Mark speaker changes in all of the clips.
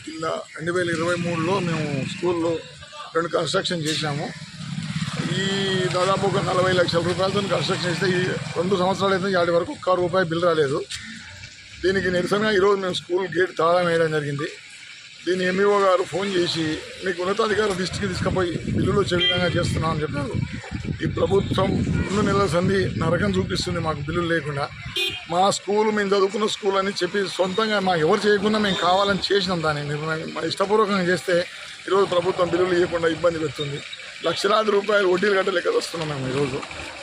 Speaker 1: కింద 2023లో మేము స్కూల్లో 2 కన్స్ట్రక్షన్ చేశాము. ఈ దాదాపు ఒక 40 లక్షల రూపాయలతో కన్స్ట్రక్షన్ చేస్తే ఈ 2 సంవత్సరాలు అయితే వాటి వరకు ₹1 బిల్ రాలేదు. దీనికి నిరసనగా ఈరోజు మేము స్కూల్ గేట్ తాళం వేయడం జరిగింది. దీన్ని ఎంఈఓ గారు ఫోన్ చేసి మీకు ఉన్నతాధికారుల దృష్టికి తీసుకుపోయి బిల్లులు వచ్చే విధంగా చేస్తున్నామని చెప్పారు. ఈ ప్రభుత్వం 2 నెలల సంధి నరకం చూపిస్తుంది మాకు బిల్లులు లేకుండా. మా స్కూల్ మేము చదువుకున్న స్కూల్ అని చెప్పి సొంతంగా మా ఎవరు చేయకుండా మేము కావాలని చేసినాం. దాన్ని నిర్ణయం మా ఇష్టపూర్వకంగా చేస్తే ఈరోజు ప్రభుత్వం బిల్లులు ఇవ్వకుండా ఇబ్బంది పెడుతుంది. లక్షలాది రూపాయలు వడ్డీలు కట్టలేక వస్తున్నాం మేము. ఈరోజు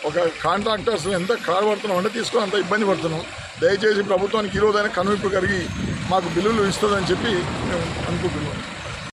Speaker 1: ఒక కాంట్రాక్టర్స్ ఎంత కారు పడుతున్నాం అంటే తీసుకొని అంత ఇబ్బంది పడుతున్నాం. దయచేసి ప్రభుత్వానికి ఈరోజైనా కనువిప్పు కలిగి మాకు బిల్లులు ఇస్తుందని చెప్పి మేము అనుకుంటున్నాం.